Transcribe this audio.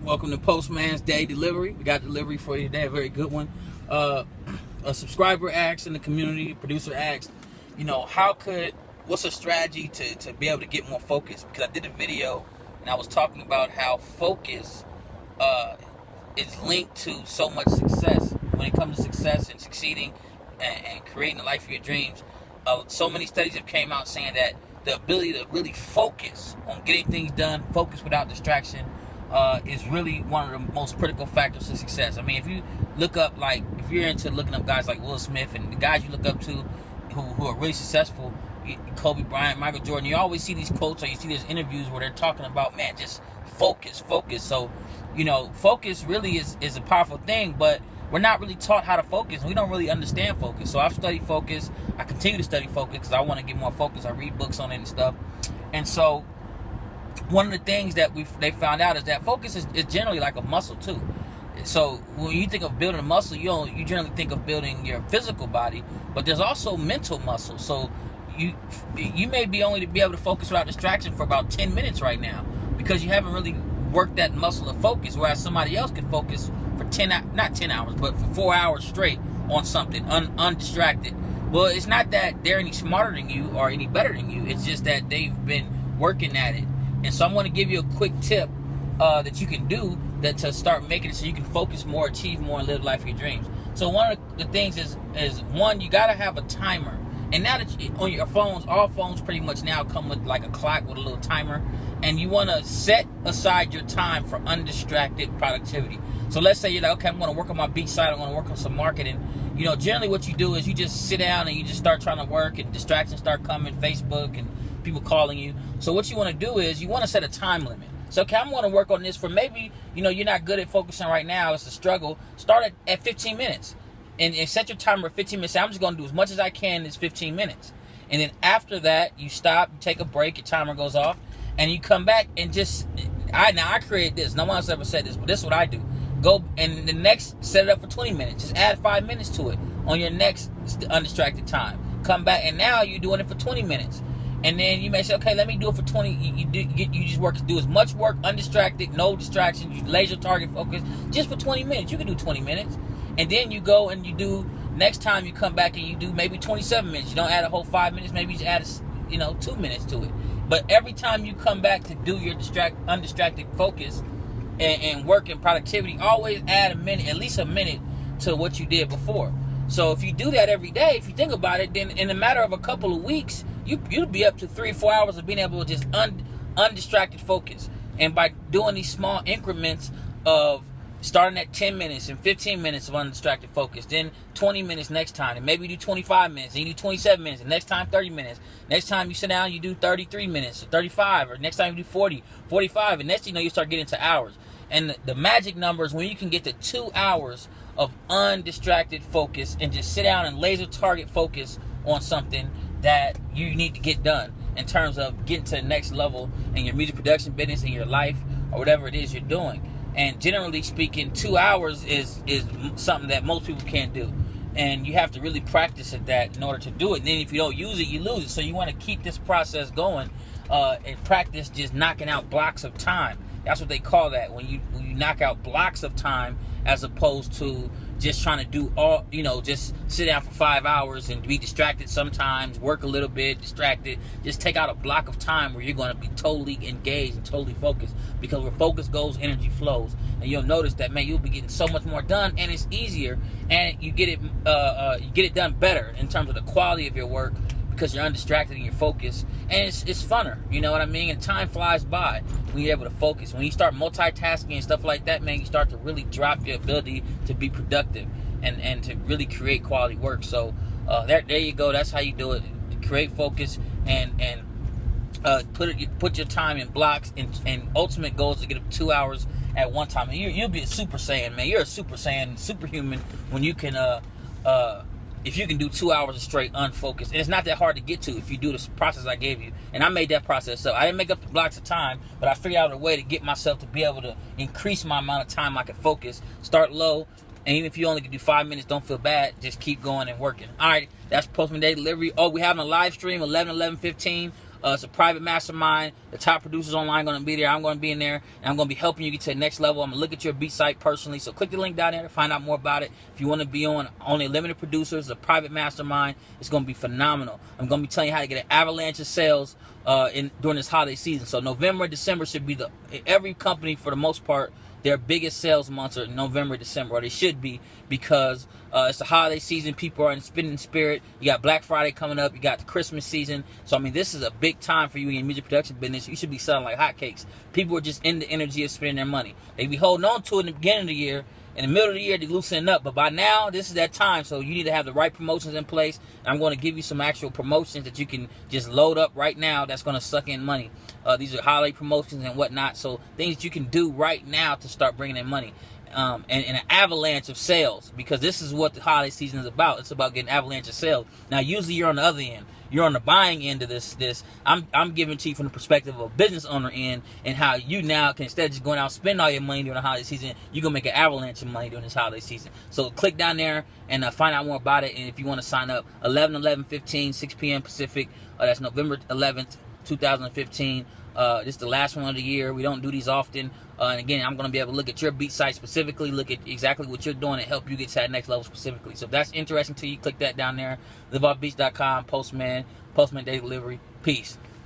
Welcome to Postman's Day Delivery. We got delivery for you today, a very good one. A subscriber asked in the community, a producer asked, what's a strategy to be able to get more focused? Because I did a video and I was talking about how focus is linked to so much success. When it comes to success and succeeding and creating the life of your dreams, so many studies have came out saying that the ability to really focus on getting things done, focus without distraction, is really one of the most critical factors to success. I mean, if you look up, if you're into looking up guys like Will Smith and the guys you look up to who are really successful, Kobe Bryant, Michael Jordan, you always see these quotes or you see these interviews where they're talking about, man, just focus. So, focus really is a powerful thing, but we're not really taught how to focus. We don't really understand focus. So I've studied focus. I continue to study focus because I want to get more focus. I read books on it and stuff. And so one of the things that they found out is that focus is generally like a muscle too. So when you think of building a muscle, you generally think of building your physical body, but there's also mental muscle. So you may be only to be able to focus without distraction for about 10 minutes right now because you haven't really worked that muscle of focus, whereas somebody else can focus for not 10 hours, but for 4 hours straight on something undistracted. Well, it's not that they're any smarter than you or any better than you. It's just that they've been working at it. And so I'm going to give you a quick tip that you can do to start making it so you can focus more, achieve more, and live the life of your dreams. So one of the things is one, you got to have a timer. And now that on your phones, all phones pretty much now come with like a clock with a little timer. And you want to set aside your time for undistracted productivity. So let's say you're like, okay, I'm going to work on my beach side. I'm going to work on some marketing. Generally what you do is you just sit down and you just start trying to work and distractions start coming, Facebook and people calling you. So what you want to do is you want to set a time limit. So, okay, I'm going to work on this for maybe, you're not good at focusing right now. It's a struggle. Start at 15 minutes and set your timer at 15 minutes. Say, I'm just going to do as much as I can in this 15 minutes. And then after that, you stop, you take a break, your timer goes off, and you come back and I create this. No one else ever said this, but this is what I do. Go and the next, set it up for 20 minutes. Just add 5 minutes to it on your next undistracted time. Come back, and now you're doing it for 20 minutes. And then you may say, okay, let me do it for 20. You just do as much work, undistracted, no distractions. You laser target focus just for 20 minutes. You can do 20 minutes. And then you go and you do, next time you come back and you do maybe 27 minutes. You don't add a whole 5 minutes. Maybe you just add, 2 minutes to it. But every time you come back to do your undistracted focus and work and productivity, always add at least a minute to what you did before. So if you do that every day, if you think about it, then in a matter of a couple of weeks, you'll be up to 3 or 4 hours of being able to just undistracted focus. And by doing these small increments of starting at 10 minutes and 15 minutes of undistracted focus, then 20 minutes next time, and maybe you do 25 minutes, and you do 27 minutes, and next time 30 minutes. Next time you sit down, you do 33 minutes, or 35, or next time you do 40, 45, and next thing you know, you start getting to hours. And the magic number is when you can get to 2 hours of undistracted focus and just sit down and laser target focus on something that you need to get done in terms of getting to the next level in your music production business, in your life, or whatever it is you're doing. And generally speaking, 2 hours is something that most people can't do. And you have to really practice at that in order to do it. And then if you don't use it, you lose it. So you want to keep this process going and practice just knocking out blocks of time. That's what they call that, when you knock out blocks of time as opposed to just trying to do all, just sit down for 5 hours and be distracted sometimes, work a little bit, distracted. Just take out a block of time where you're going to be totally engaged and totally focused, because where focus goes, energy flows. And you'll notice that, man, you'll be getting so much more done, and it's easier, and you get it done better in terms of the quality of your work, because you're undistracted and you're focused, and it's funner, you know what I mean? And time flies by when you're able to focus. When you start multitasking and stuff like that, man, you start to really drop your ability to be productive and to really create quality work. So there you go. That's how you do it. Create focus and put your time in blocks, and ultimate goal is to get up 2 hours at one time. And you'll be a Super Saiyan, man. You're a Super Saiyan, superhuman, when you can if you can do 2 hours of straight unfocused. And it's not that hard to get to if you do this process I gave you. And I made that process up. I didn't make up the blocks of time, but I figured out a way to get myself to be able to increase my amount of time I can focus. Start low, and even if you only can do 5 minutes, don't feel bad. Just keep going and working. All right, that's Postman Day Delivery. Oh, we're having a live stream 11/11/15 It's a private mastermind. The top producers online are going to be there. I'm going to be in there, and I'm going to be helping you get to the next level. I'm going to look at your beat site personally. So click the link down there to find out more about it. If you want to be on only limited producers, a private mastermind, it's going to be phenomenal. I'm going to be telling you how to get an avalanche of sales during this holiday season. So November, December should be every company for the most part, their biggest sales months are November, December, or they should be, because it's the holiday season. People are in spending spirit. You got Black Friday coming up. You got the Christmas season. So, I mean, this is a big time for you in your music production business. You should be selling like hotcakes. People are just in the energy of spending their money. They be holding on to it in the beginning of the year. In the middle of the year, they're loosening up. But by now, this is that time. So you need to have the right promotions in place. And I'm going to give you some actual promotions that you can just load up right now that's going to suck in money. These are holiday promotions and whatnot. So things that you can do right now to start bringing in money. And an avalanche of sales. Because this is what the holiday season is about. It's about getting avalanche of sales. Now, usually you're on the other end. You're on the buying end of this. I'm giving to you from the perspective of a business owner end, and how you now can, instead of just going out and spend all your money during the holiday season, you're going to make an avalanche of money during this holiday season. So click down there and find out more about it. And if you want to sign up, 11/11/15, 6 p.m. Pacific. That's November 11th, 2015. This is the last one of the year. We don't do these often. And again, I'm going to be able to look at your beat site specifically, look at exactly what you're doing, and help you get to that next level specifically. So if that's interesting to you, click that down there. LiveOffBeats.com, Postman Day Delivery. Peace.